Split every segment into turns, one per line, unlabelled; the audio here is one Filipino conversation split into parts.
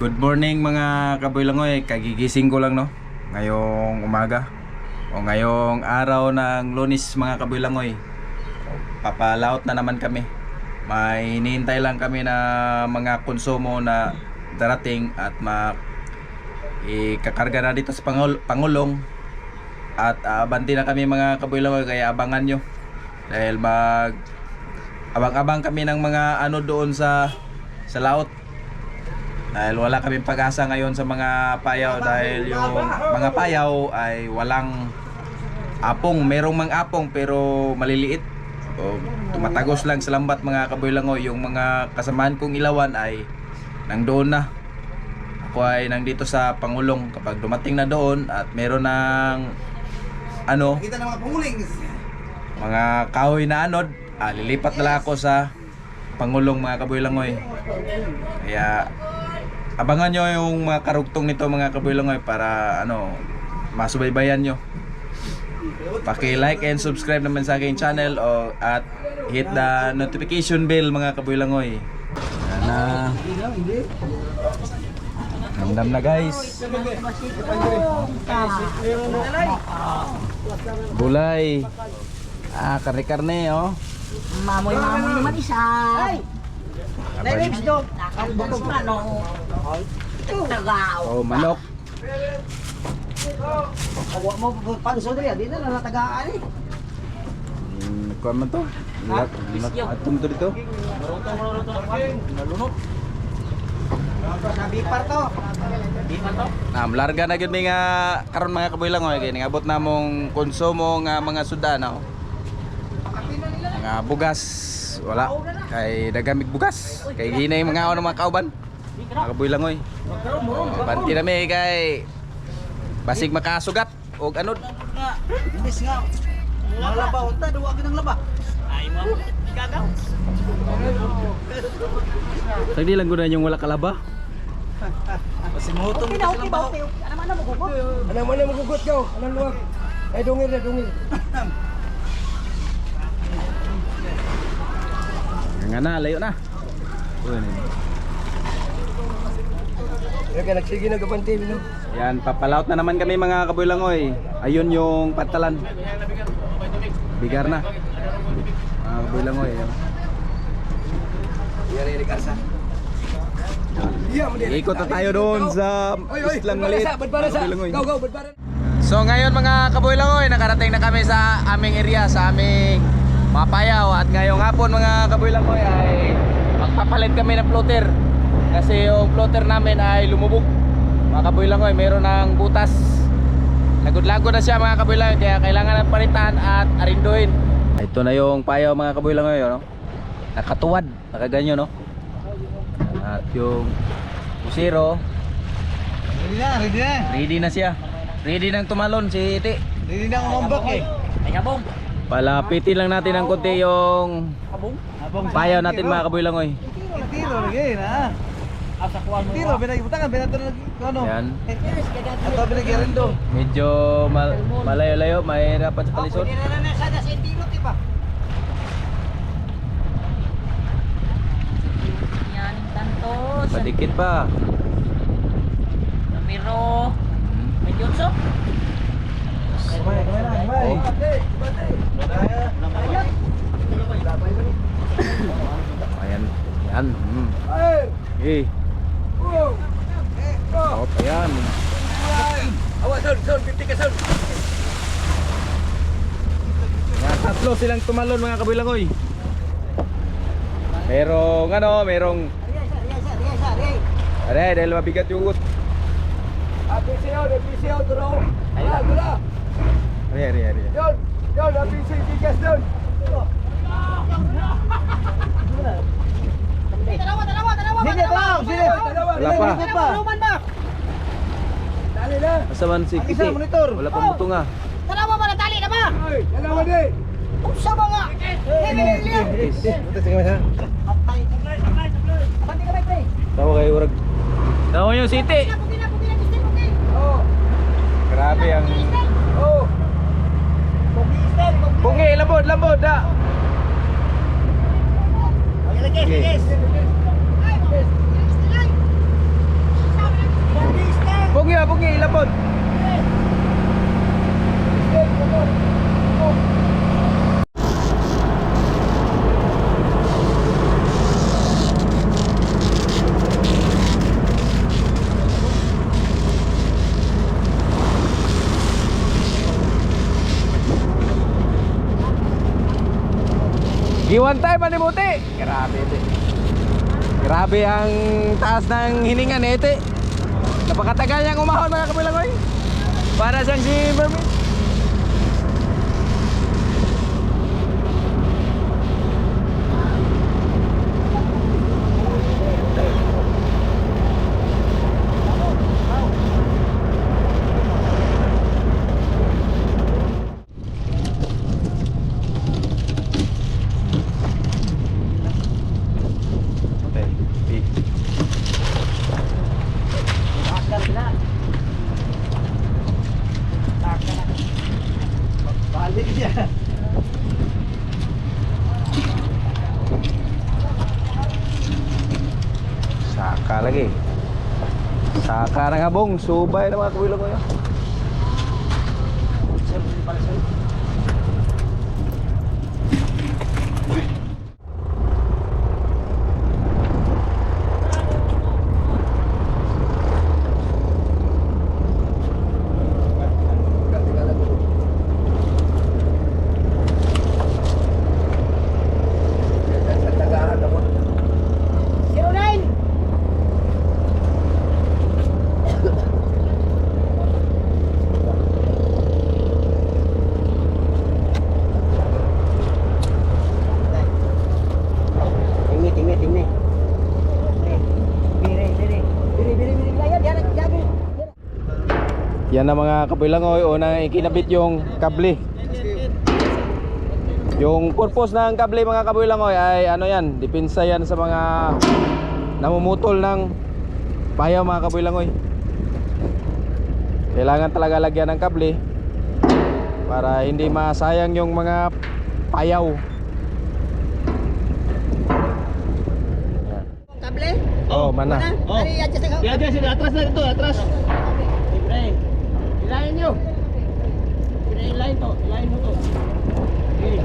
Good morning mga kaboylangoy, kagigising ko lang no ngayong umaga o ngayong araw ng Lunes mga kaboylangoy. Papalaot na naman kami. May hinihintay lang kami na mga konsumo na darating at ikakarga na dito sa Pangulong at abanti na kami mga kaboylangoy, kaya abangan nyo dahil abang-abang kami ng mga ano doon sa laot. Dahil wala kaming pag-asa ngayon sa mga payaw dahil yung mga payaw ay walang apong. Merong mga apong pero maliliit. O, tumatagos lang sa lambat mga kaboylangoy. Yung mga kasamahan kong ilawan ay nangdoon na. Ako ay nandito sa Pangulong. Kapag dumating na doon at meron ng mga kahoy na anod, lilipat na lang ako sa Pangulong mga kaboylangoy. Kaya abangan nyo yung mga karugtong nito mga kaboylangoy para masubaybayan nyo. Paki-like and subscribe naman sa aking channel at hit the notification bell mga kaboylangoy. Sana ramdam na guys. Bulay. Karne-karne oh.
Mamoy naman isa. Naibs dog. Nakabukog manok. Tagaw.
Oh, manok.
Kawa mo panso dali, di na natagaan eh.
Kuan man to? Atum to dito.
Nalunok. Sa bipar to. Bipar to.
Larga na gyud mi nga karon mga kaboylangoy kay ningabot namong konsumo nga mga sudan nga bugas wala kay dagamig bugas kay ginay mga kauban mga kaboylangoy. Banti na mi kay basig makasugat og anod.
Imbis nga. Malaba unta duwa ginang laba. Ay mo gagaw.
Sagdi lang guna yung wala kalaba.
Pasimuto mo silang baho. Ano man mo gugot?
Ano man mo gugot ko? Anong luwag? Ay dungil.
Nga na, layo na.
Kaya nagsige na kapante no.
Yan, papalaot na naman kami mga kaboylangoy. Ayun yung patalan. Bigar na. Mga kaboylangoy.
Yari ni kasa.
Ikot na tayo doon sa islang maliit. Kaboylangoy.
Go, badbaran.
So ngayon mga kaboylangoy, nakarating na kami sa aming area, sa aming mapayaw. At ngayong hapon mga kaboylangoy ay magpapalit kami ng floater. Kasi yung floater namin ay lumubog. Mga kaboylangoy, meron ng butas. Lagod-lagod na siya mga kaboylangoy, kaya kailangan ng palitan at arinduhin. Ito na yung payaw mga kaboylangoy, no? Nakatuwad, nakaganyo, no? At yung pusiro, ready na siya. Ready nang tumalon si Iti.
Hindi na umambak eh.
Ay kabong.
Palapitin lang natin ng konti yung payaw natin mga kaboylangoy.
Tiro lagi na.
Asa kuan mo.
Tiro binagibutan binaton ano.
Yan.
Ato binagirin do.
Medyo malayo-layo, mahirapan sa kalisod.
Pwede na sana sa tiro tiba. Yan tantos.
Padikit pa.
Namiro. May Johnso.
Oh. Ayan. Yan. Eh. Oh, ayan.
Awas son 50 ka son.
Yan, tatlo silang tumalon mga kaboylangoy. Pero merong dahil mabigat yung ugot.
PCO duro. Ayun, duro.
Ari.
Yon, PC tigas don. Sini tahu, sini.
Wala pa.
Dali na.
Asa man si Kiti?
Isa monitor.
Wala pa buto nga.
Tanawa ba na tali na ba?
Oy, dalawa di.
Unsa ba nga?
Ito sige masa.
Abante ka pre.
Tawa kayo urag. Tawa yung City.
Oh.
Grabe ang
Oh.
Bungi, lambot da.
Lagi.
na, bungi, ilapod. Giwan tayo manimuti. Grabe ito. Grabe ang taas ng hininga ni ito. Napakatagal niyang umahon mga kabilangoy. Para siyang si Mermaid.
Balik siya.
Saka lagi. Saka ng habong. Subay na mga kabilangoy. Yan na mga kabilangoy, unang ikinabit yung kable. Yung purpose ng kable mga kabilangoy ay ano yan, depensa yan sa mga namumutol ng payaw mga kabilangoy. Kailangan talaga lagyan ng kable para hindi masayang yung mga payaw.
Kable?
Oh, mana?
Oh. Diyan sila atras na ito, atras. Libre. Ilayin nyo. Ilayin to, ilayin mo to. Okay.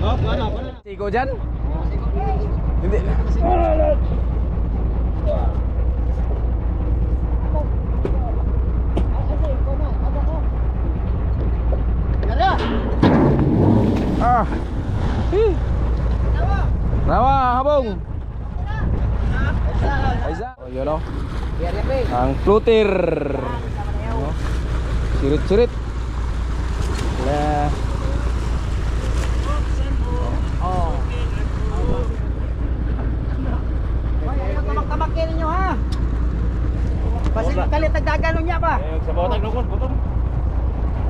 Oh, wala.
Sigo dyan?
Hindi.
Ah. Rawa, habong. Aiza. Oh, yun o. Ang fluter. Sirit-sirit. Wala.
Oh. Tamak-tamakin ninyo ha. Basta kalit nagdagano niya ba?
Sa bawat aglukos, butong.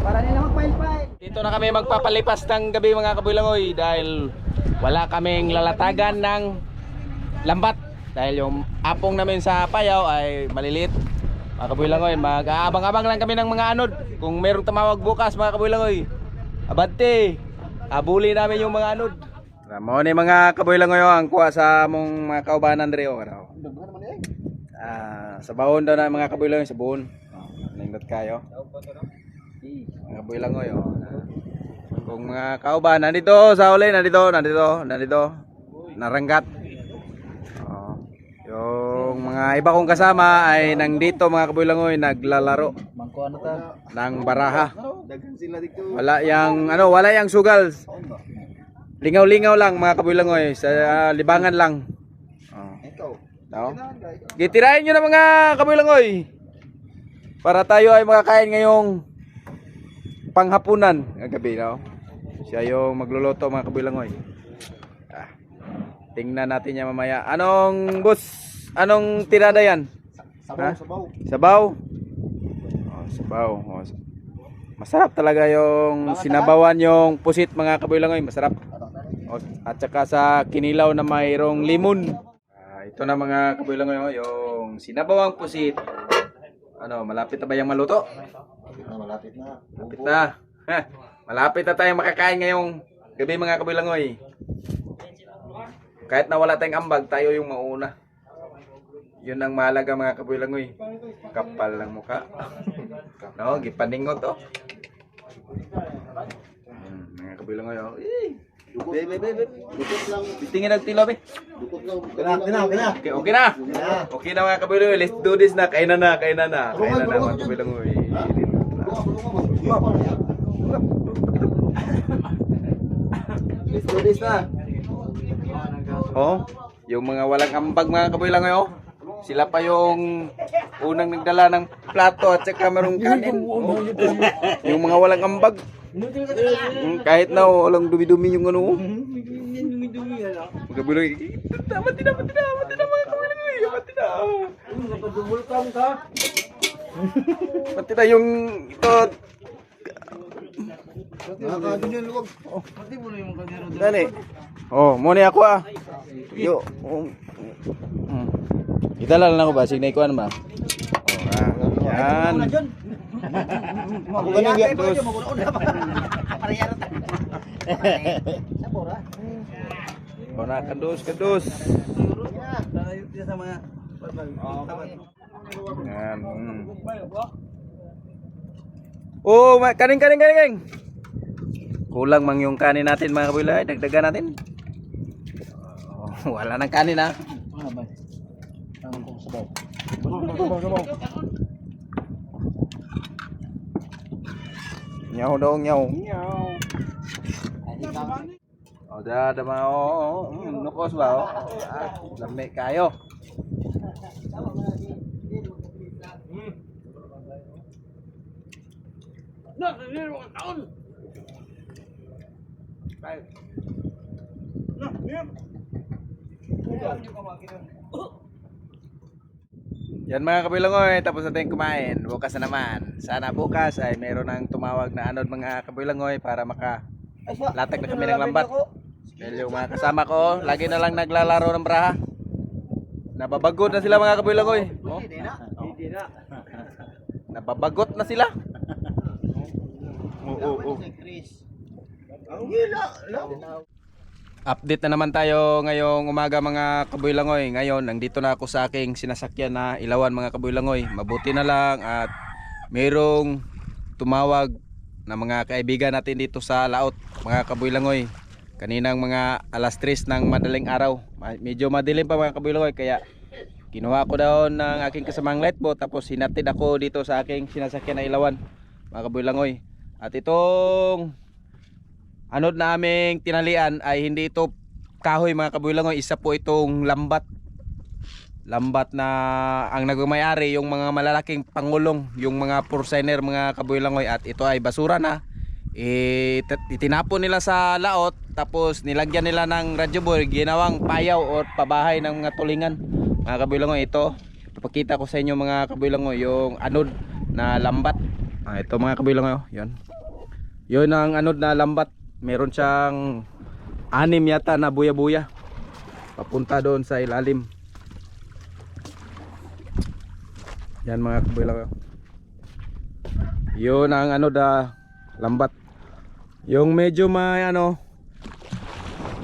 Para nila mag-file-file.
Dito na kami magpapalipas ng gabi mga kabilangoy dahil wala kaming lalatagan ng lambat dahil yung apong namin sa payaw ay maliliit mga kabilangoy. Mag-aabang-abang lang kami ng mga anod kung merong tumawag bukas mga kabilangoy. Abante, abuli namin yung mga anod. Mo ni mga kabilangoy ang kuha sa mong mga kaubanan diri o ano. Sa baon daw na mga kabilangoy sa buon. Nindot kayo. Mga kabilangoy o. Kung mga kauban nandito sa uli, nandito naranggat. Yung mga iba kong kasama ay nandito mga kabilangoy naglalaro ng baraha. Wala yang sugal. Lingaw-lingaw lang mga kabilangoy sa libangan lang. Gitirahin nyo na mga kabilangoy para tayo ay makakain ngayong panghapunan ng gabi, no? Siya yung magluluto mga kabilangoy. Tingnan natin niya mamaya. Anong boss? Anong tirada yan? Sabaw. Sabaw? Oh, sabaw. Oh. Masarap talaga yung sinabawan yung pusit mga kabilangoy. Masarap. Oh, at saka sa kinilaw na mayroong limon. Ito na mga kabilangoy yung sinabawang pusit. Ano, malapit na ba yung maluto?
Malapit na.
Malapit na. Malapit na tayong makakain ngayong gabi mga kabilangoy. Kahit na wala tayong ambag, tayo yung mauna. Yun ang mahalaga mga kabuilangoy. Kapal ng mukha. No, gipaningot oh. Mga kabuilangoy oh. Be.
Dukot lang.
Tingin ang tilo be.
Dukot lang.
Okay, okay na. Okay na mga kabuilangoy. Let's do this na. Kain na na mga kabuilangoy. Let's do this na. Oh, yung mga walang ambag mga kabuilangoy oh. Sila pa yung unang nagdala ng plato at saka merong kanin. Oh. Yung mga walang ambag. Kahit na walang dumi-dumi yung ano. Mga kabuilangoy. Mati na mga kabuilangoy. Mati na yung ito. Dali. Oh, mo ni ako ah. Yo. Itala lang ako ba? Signay ko ano ba? Oh, yan.
Ako ganun yan.
Terus. Oh, na kadus. Yan. Oh, kaning. Kulang mang yung kanin natin mga kabuilay. Dagdagan natin. Oh, wala nang kanin ha. Nyaw daw, nyaw. O, dada mga o. Nukos ba o? Lami kayo. Yan mga kabuilangoy, tapos natin kumain. Bukas na naman. Sana bukas ay meron ng tumawag na anod mga kabuilangoy para makalatag na kami ng lambat. Dahil yung mga kasama ko, lagi na lang naglalaro ng braha. Nababagot na sila mga kabuilangoy. Oh. Nababagot na sila. Oo. Update na naman tayo ngayong umaga mga kabuilangoy. Ngayon, nandito na ako sa aking sinasakyan na ilawan mga kabuilangoy. Mabuti na lang at mayroong tumawag na mga kaibigan natin dito sa Laot mga kabuilangoy. Kaninang mga alas 3 ng madaling araw. Medyo madilim pa mga kabuilangoy kaya kinuha ko daw ng aking kasamang lightboat tapos hinatid ako dito sa aking sinasakyan na ilawan mga kabuilangoy. At itong anod na aming tinalian ay hindi ito kahoy mga kabuilangoy, isa po itong lambat na ang nagmamayari yung mga malalaking pangulong, yung mga porciner mga kabuilangoy, at ito ay basura na itinapon nila sa laot tapos nilagyan nila ng radyo board, ginawang payaw o pabahay ng mga tulingan mga kabuilangoy. Ito ipakita ko sa inyo mga kabuilangoy yung anod na lambat. Ito mga kabuilangoy, yun ang anod na lambat. Meron siyang 6 yata na buya-buya papunta doon sa ilalim. Yan mga kabuilangoy, yun ang ano da lambat. Yung medyo may ano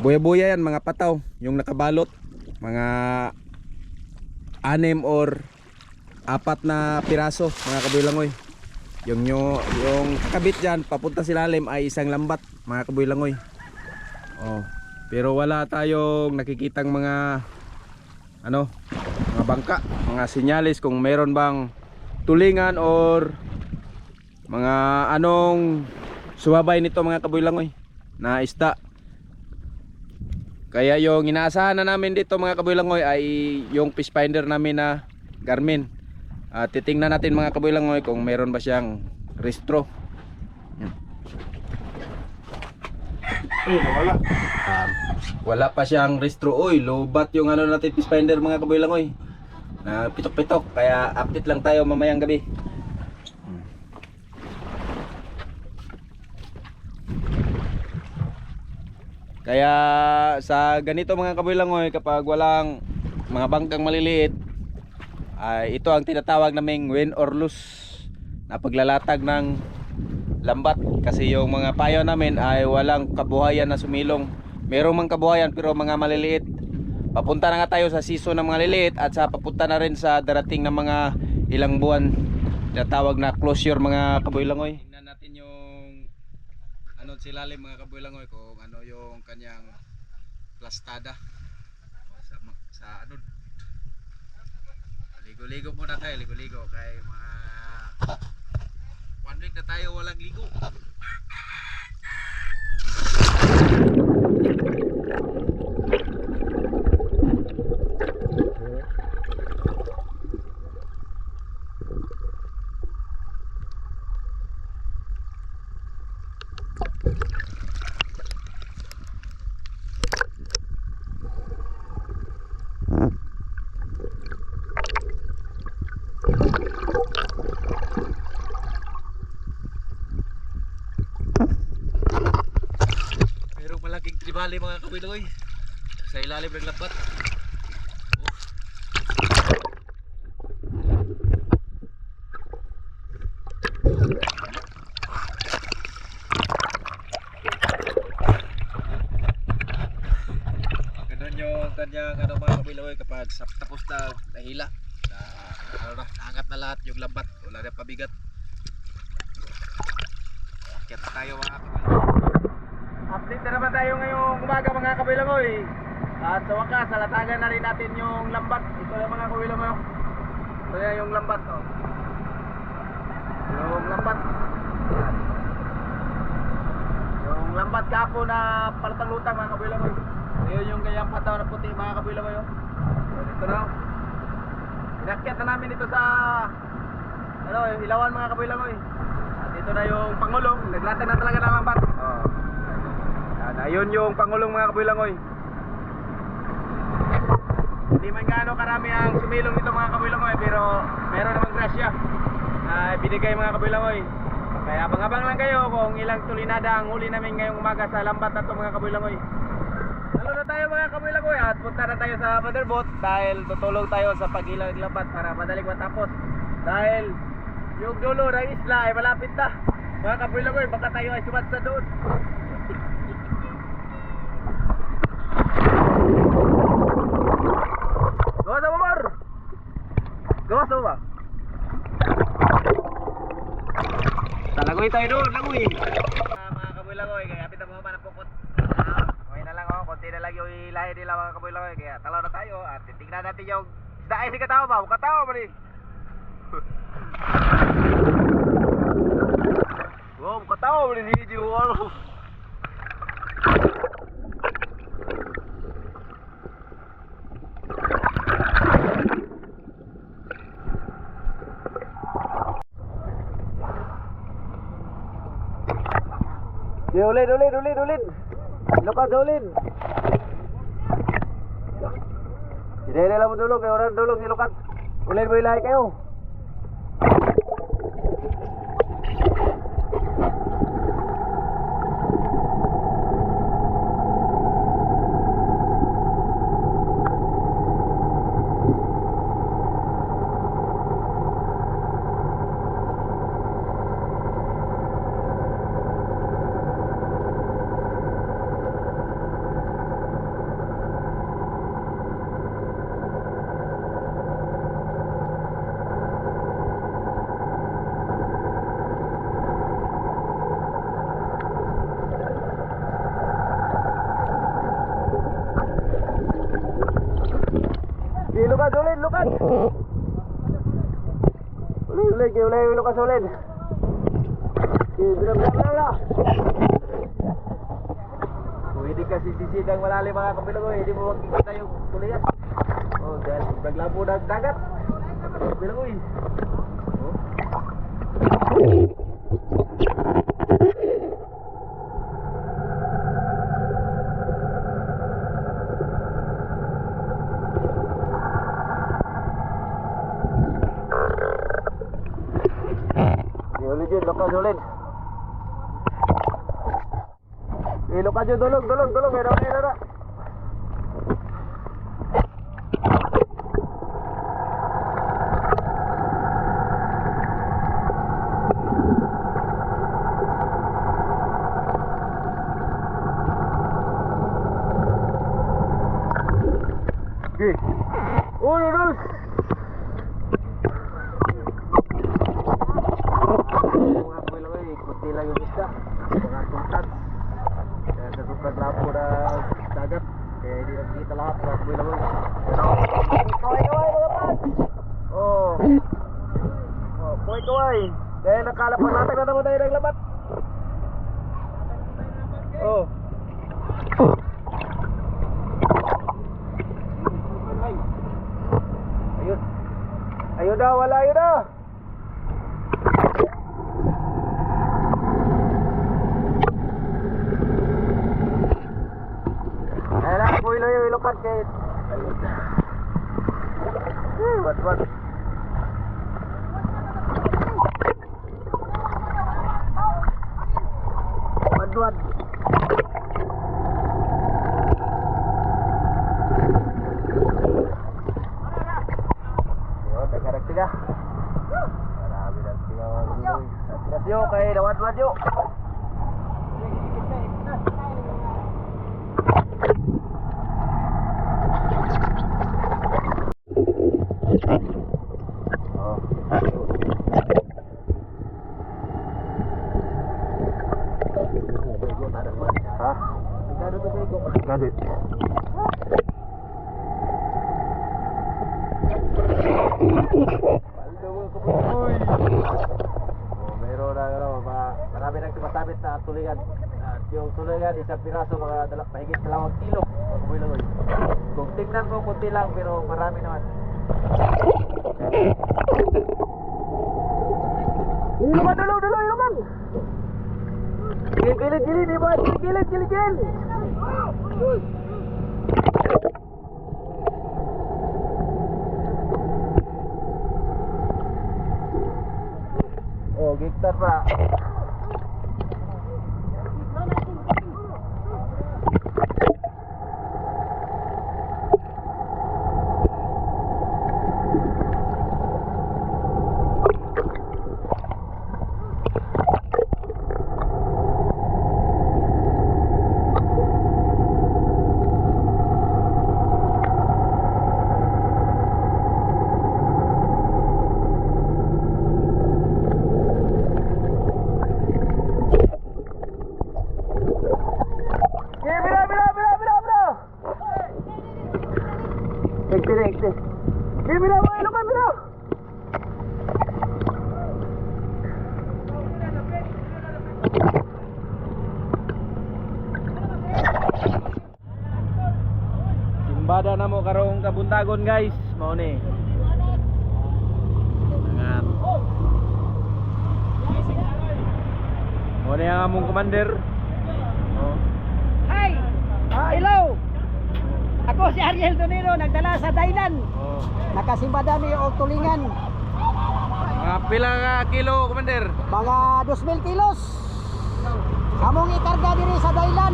buya-buya yan mga pataw, yung nakabalot mga 6 or 4 na piraso mga kabuilangoy. Yung kakabit dyan papunta sa ilalim ay isang lambat mga kabuilangoy. Oh, pero wala tayong nakikitang mga mga bangka, mga sinyalis kung meron bang tulingan or mga anong sumabay nito mga kabuilangoy na isda. Kaya yung inaasahan na namin dito mga kabuilangoy ay yung fish finder namin na Garmin. Titingnan natin mga kabuilangoy kung meron ba siyang restro. Wala pa siyang restro. Uy, lobat yung ano natin fish finder mga kabuilangoy na pitok-pitok, kaya update lang tayo mamayang gabi. Kaya sa ganito mga kabuilangoy, kapag walang mga bangkang maliliit, ito ang tinatawag naming win or lose na paglalatag ng lambat. Kasi yung mga payo namin ay walang kabuhayan na sumilong. Merong mga kabuhayan pero mga maliliit. papunta na nga tayo sa season ng mga liliit at sa papunta na rin sa darating na mga ilang buwan na tawag na closure mga kaboylangoy. Tingnan natin yung ano silalim mga kaboylangoy kung ano yung kanyang plastada sa ano. Ligo-ligo muna tayo, ligo-ligo kay mga 1 week na tayo walang ligo. Merong malaking tribali mga kabiloy sa ilalim ng labat. Ganun yung kanyang ano mga kabiloy kapag tapos na nahila na, ano na, naangat na lahat yung lambat, wala na pabigat. Kaya tayo mga kabiloy. Update na naman tayo ngayong umaga mga kabilangoy. At sa wakas, salatagan na rin natin yung lambat. Ito yung mga kabilangoy. Ito yung lambat. Oh. Yung lambat. Yan. Yung lambat kapo na palatang lutang mga kabilangoy. Ayun yung kanyang pataw na puti mga kabilangoy. So, dito na. Inakyat na namin ito sa ano, ilawan mga kabilangoy. At ito na yung pangulong. Naglatag na talaga ng lambat. Oh. Ayun yung pangulong mga kabilangoy. Hindi man gaano karami ang sumilong nito mga kabilangoy, pero meron namang grasya binigay mga kabilangoy. Kaya abang-abang lang kayo kung ilang tulinada ang huli namin ngayong umaga sa lambat na ito mga kabilangoy. Talo na tayo mga kabilangoy at punta na tayo sa motherboat dahil tutulong tayo sa pag-ilang lambat para madaling matapos. Dahil yung dulo ng isla ay malapit na mga kabilangoy, baka tayo ay sumatsa doon. Gawa sa mamar! Gawa sa mamar! Talagoy tayo doon, lagoy! Mga kaboy-lagoy, kaya kapit ang mga panapukot. Okay na lang oh, konti na lang yung ilahi nila mga kaboy-lagoy. Kaya talaw na tayo at titignan natin yung isda ay si katawa ba? Katawa ba rin? Wow, katawa ba rin si Jiwar? Ulin. Lukat ulin. Hindi nila mo dulog, kaya orang dulog si lukat. Ulin mo ilahi kayo. Lukat. Ulay, lukas ulid. Bila. Pwede kasi sisidang malalim mga kabilangoy, hindi mo makikita yung tulian. Oh, dahil naglabo ng dagat. Kabilangoy. Lukas ulit. Lukas yun, dulog. Meron.
Okay. Uno, dos. Mga kuya lang ikuti lang yung isda. Mga tuntag. Kaya sa tukad lang po na dagat. Kaya hindi nakikita lahat mga kuya lang. Kaway mga pats. Oh. Oh, kaway. Kaya nakalapan na naman tayo ng labat. Oh. Ayun. Ayun na, wala ayun na. Ayun na, puwilo yung ilukan kay. Wat. Wad. Yo, tiga. Marami ng tiga mga guloy. Tigas yo, kay dawad yo. Ha? Gadit. Uy. Oh, meron na marami nang tumasabit na tulingan. At yung tulingan isang piraso mga mahigit 2 kilo. Mga kabuloy. Kung tingnan ko kunti lang pero marami naman. Iluman dulu, iluman. Gilid, iba, gilid. Oh, gigtar pa. Ekte. Mira, ilukan, mira. Simbada na mo karong kabuntagon guys. Mao ni. Mangat. Mao ni ang among commander. Oh.
Hi! Hello! Ako si Ariel Tonino, nagdala sa Dailan.
Oh.
Nakasimbada ni og tulingan.
Mga pila ka kilo, commander?
Mga 2,000 kilos. Among ikarga diri sa Dailan.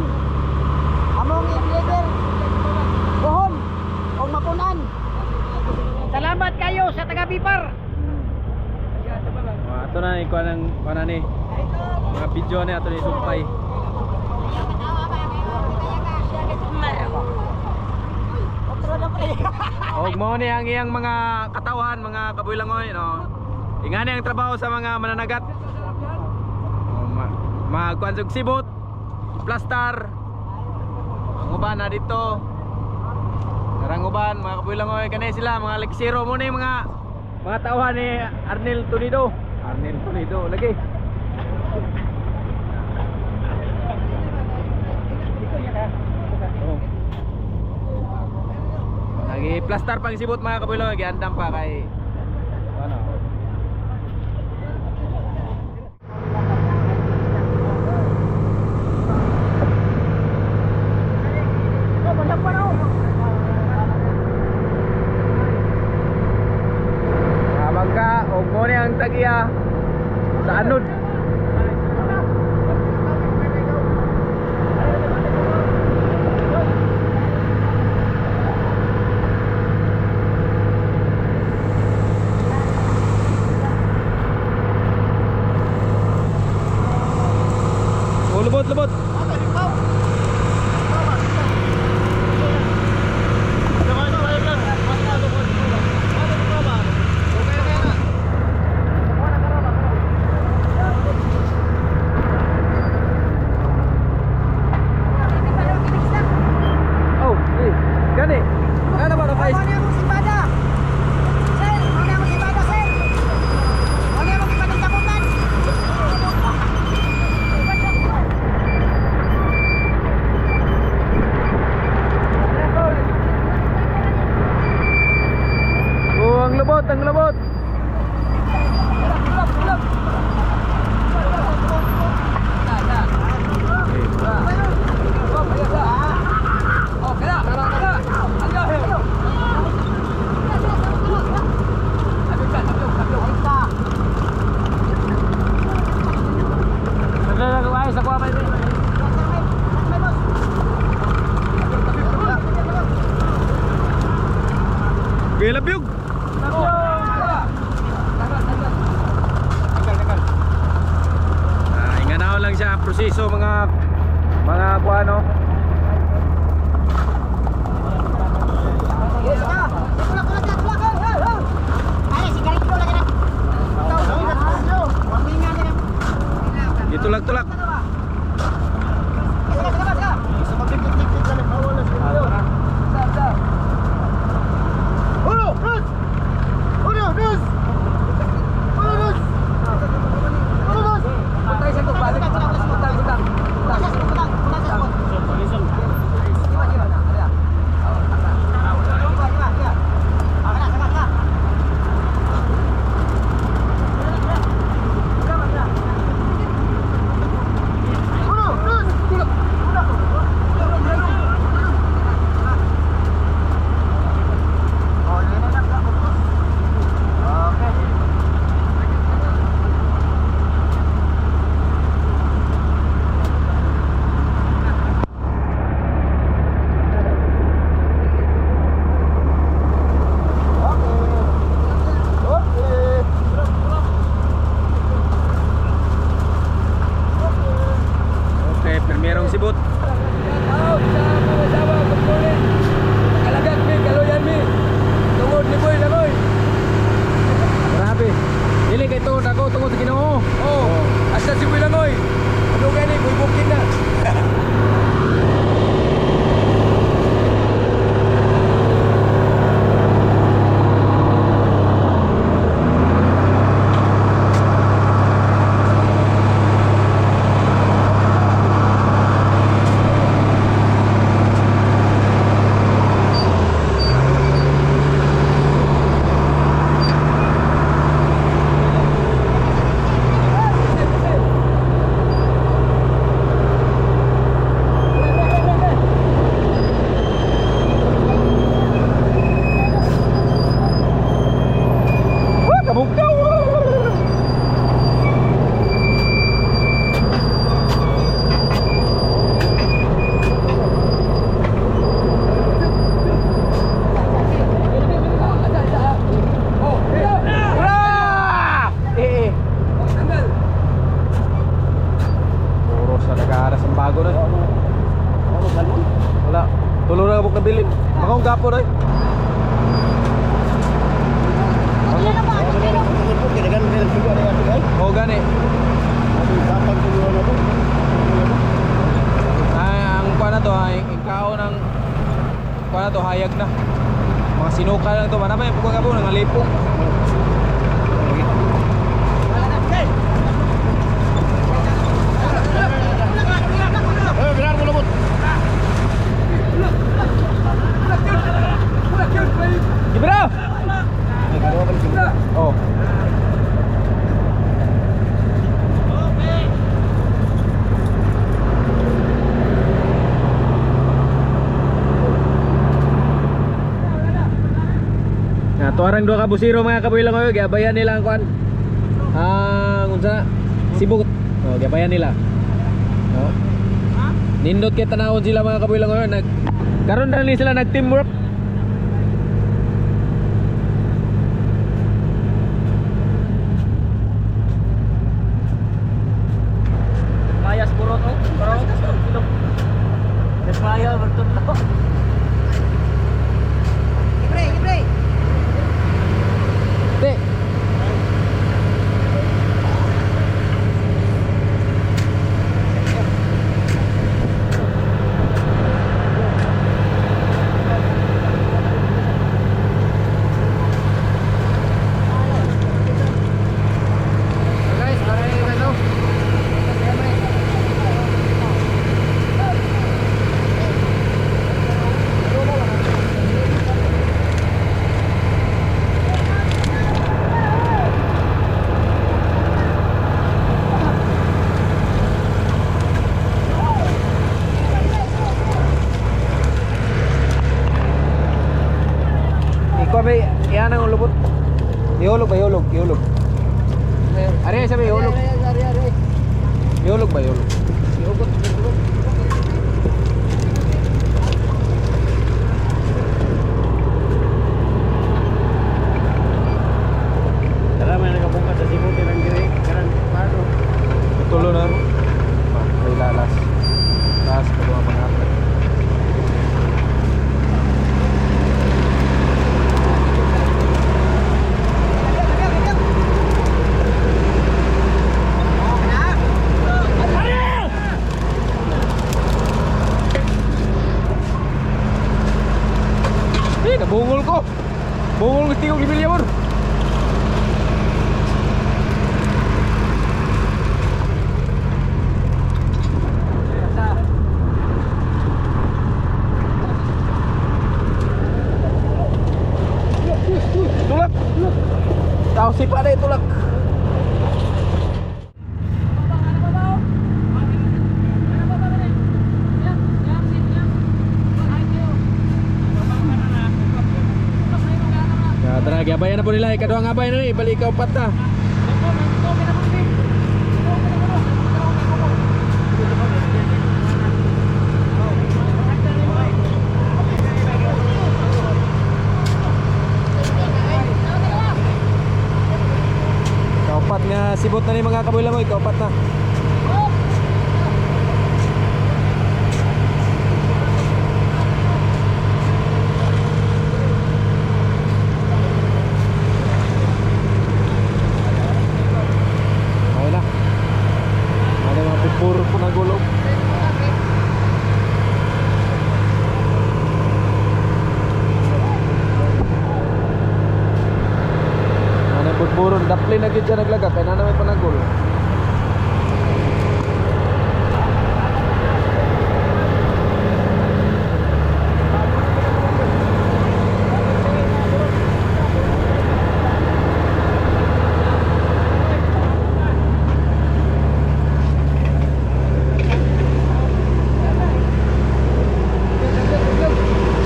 Among i-deliver buhon o mapunan. Salamat kayo sa taga Bipar.
Ato na ni kuan ni. Mga video ni ato ni sumpay. Og mo ni ang iyang mga katawan, mga kabuilangoy, no. Ingani ang trabaho sa mga mananagat. Magkuan og sibot, plaster. Ang uban na dito. Karang uban, mga kabuilangoy kanay sila, mga leksiro mo ni mga tauhan ni Arnel Tunido. Lagi. Lagi plaster pang sibot mga kabuilangoy, giandam pa kay ano. Bangka og mo ni ang tagiya sa anod. Lubot. guys.
Ano yung simbada? Sir, ano yung simbada, sir? Ano yung simbada sa kutan?
Oh, ang lubot, ang lubot. Gila biog. Inganaw lang siya proseso mga kuano. Ditulak-tulak. Merong sibot. Grabe. Dili kay tungod ako tungod sa Ginoo. Oh. Asa si Bilangoy. Ano gani koy bukid na. Tulong na kabuk na bilin. Makong gapo rin. Oh gani. Ang kuha na to ay ikaw ng kuha na to hayag na. Mga sinuka lang to. Mana ba yung pagkakabo ng alipong. Gibra! Oh. Nah, tuarang dua kabusiro mga kabuilang oy, gabayan nila ang kwan. Unsa? Sibot. Oh, gabayan nila. Oh. Nindot kay tanawon sila mga kabuilang oy, karon na ni sila nag teamwork. Mayas purot oh, purot. Desmaya bertut to. Ibre. Te.
Ikaw ba, yan ang ulubot. Ihulog ba, ihulog, ihulog. Ari, sabi, ihulog. Ihulog ba, ihulog? Ihulog.
Tara, may nagabungkat sa sibuti ng diri. Karan, paano?
Tulo na. May lalas. Lalas, kedua mengangkat. Nabungol ko. Bungol ko tingog gibilya mo. Tulak. Tahu sipa deh tulak. Ya, tara gabayan na po nila. Ikaduhang abay na ni, balik ikaw upat na. Kaupat nga sibot na ni mga kaboy langoy, kaupat na. Okay na. Ada mga pupur po na gulog. Ano pupurun, dapli na gid siya naglagak, kaya na naman panagul.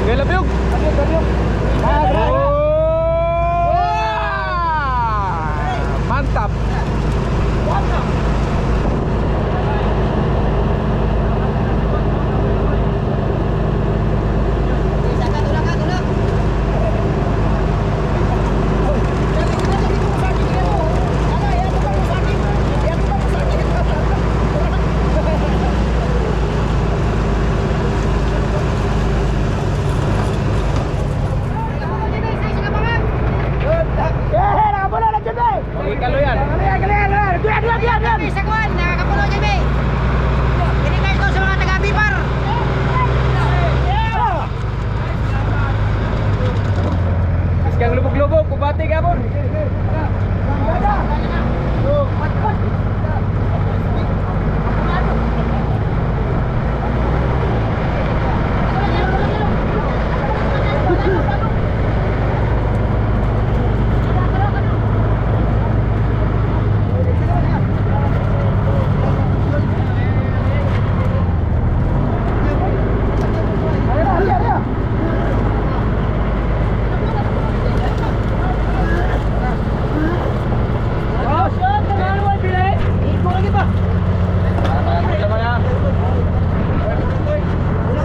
Okay, lapyog. Mantap. Ikalo yan.
Sa kuwan, nakakapuno dyan, be. Binigay ito sa mga taga-Bipar.
Iskang lubog-lubog, kubati ka po.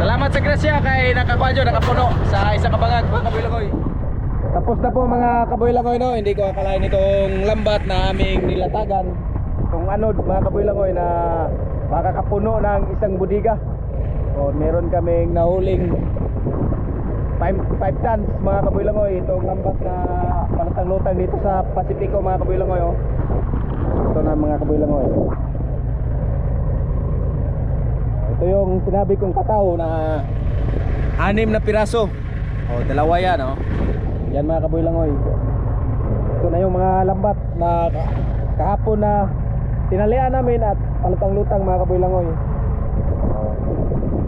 Salamat sa grasya kay nakakwadyo, nakapuno sa isang kabangag mga kaboy langoy. Tapos na po mga kaboy langoy, no? Hindi ko akalain itong lambat na aming nilatagan. Itong anod mga kaboy langoy na makakapuno ng isang budiga. So, meron kaming nahuling 5 tons mga kaboy langoy. Itong lambat na palatang lutang dito sa Pasipiko mga kaboy langoy, oh. Ito na mga kaboy langoy. Ito yung sinabi kong kataw na 6 na piraso. O, dalawa yan, oh. Yan mga kaboy langoy. Ito na yung mga lambat na kahapon na tinalian namin at palutang-lutang mga kaboy langoy.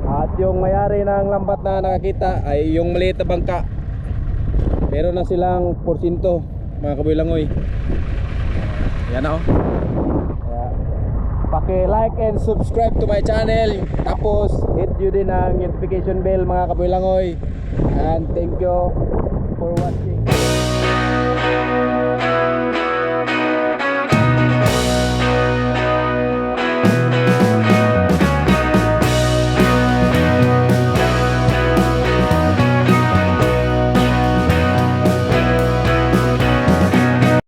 At yung mayari ng lambat na nakakita ay yung maliit na bangka. Meron na silang porsinto mga kaboy langoy. Yan na, oh. Paki-like and subscribe to my channel. Tapos hit nyo din ang notification bell mga kaboy langoy. And thank you.